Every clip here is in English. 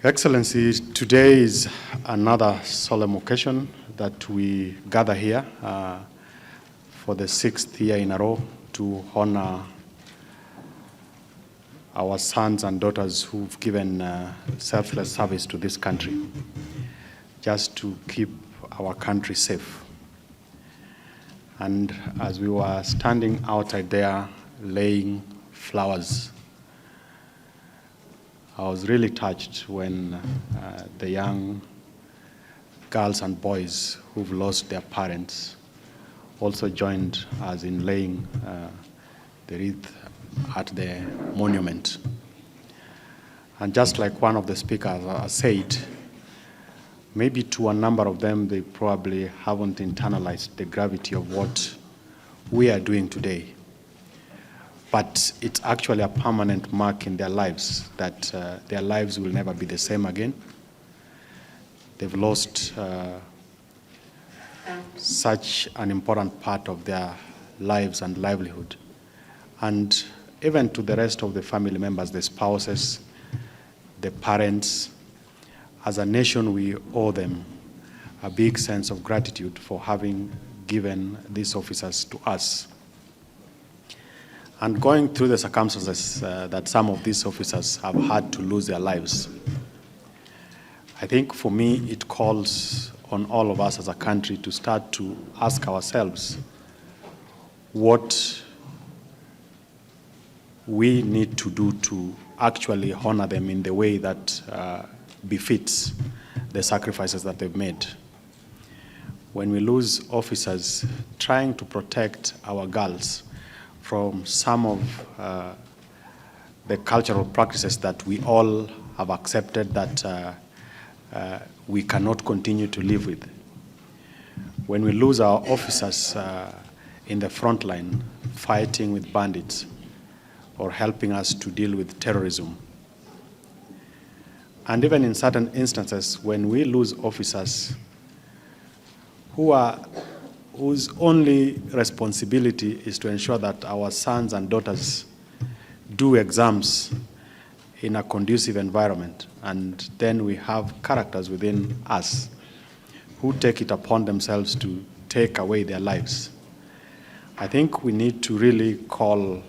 Excellency, today is another solemn occasion that we gather here for the 6th year in a row to honor our sons and daughters who've given selfless service to this country, just to keep our country safe. And as we were standing outside there laying flowers, I was really touched when the young girls and boys who've lost their parents also joined us in laying the wreath at the monument. And just like one of the speakers said, maybe to a number of them, they probably haven't internalized the gravity of what we are doing today. But it's actually a permanent mark in their lives that their lives will never be the same again. They've lost such an important part of their lives and livelihood. And even to the rest of the family members, the spouses, the parents, as a nation, we owe them a big sense of gratitude for having given these officers to us. And going through the circumstances that some of these officers have had to lose their lives, I think for me it calls on all of us as a country to start to ask ourselves what we need to do to actually honor them in the way that befits the sacrifices that they've made. When we lose officers trying to protect our girls from some of the cultural practices that we all have accepted that we cannot continue to live with. When we lose our officers in the front line fighting with bandits or helping us to deal with terrorism. And even in certain instances, when we lose officers whose only responsibility is to ensure that our sons and daughters do exams in a conducive environment. And then we have characters within us who take it upon themselves to take away their lives. I think we need to really call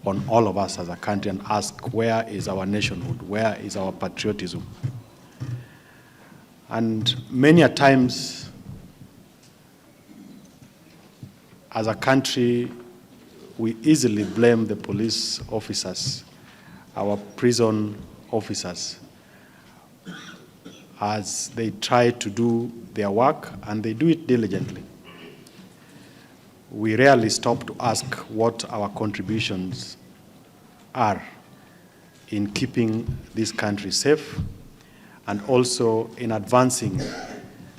on all of us as a country and ask, where is our nationhood? Where is our patriotism? And many a times, as a country, we easily blame the police officers, our prison officers, as they try to do their work, and they do it diligently. We rarely stop to ask what our contributions are in keeping this country safe and also in advancing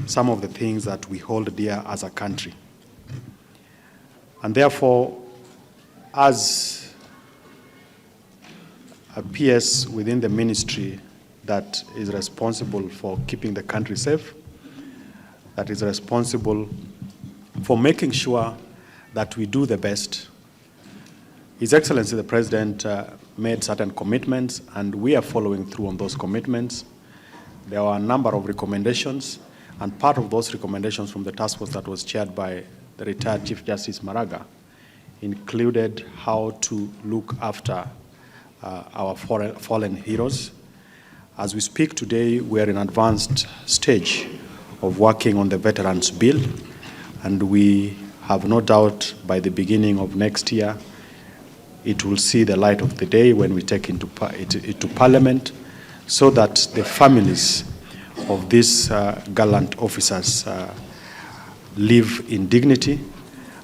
some of the things that we hold dear as a country. And therefore, as a PS within the ministry that is responsible for keeping the country safe, that is responsible for making sure that we do the best, His Excellency the President made certain commitments, and we are following through on those commitments. There are a number of recommendations, and part of those recommendations from the task force that was chaired by the retired Chief Justice Maraga included how to look after our fallen heroes. As we speak today, we are in an advanced stage of working on the Veterans Bill, and we have no doubt by the beginning of next year, it will see the light of the day when we take it to Parliament, so that the families of these gallant officers live in dignity,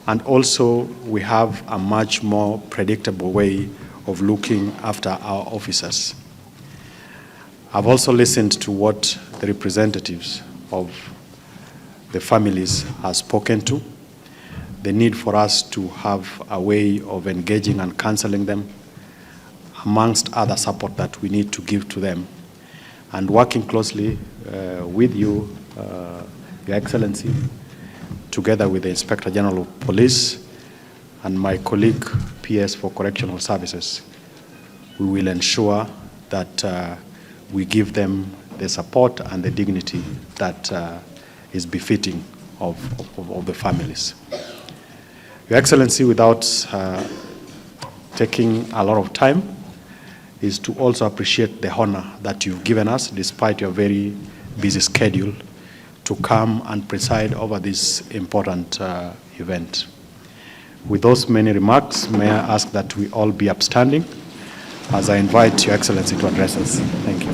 and also we have a much more predictable way of looking after our officers. I've also listened to what the representatives of the families have spoken to, the need for us to have a way of engaging and counseling them, amongst other support that we need to give to them, and working closely with you, Your Excellency, together with the Inspector General of Police and my colleague, PS for Correctional Services. We will ensure that we give them the support and the dignity that is befitting of the families. Your Excellency, without taking a lot of time, is to also appreciate the honor that you've given us, despite your very busy schedule, to come and preside over this important event. With those many remarks, may I ask that we all be upstanding as I invite Your Excellency to address us. Thank you.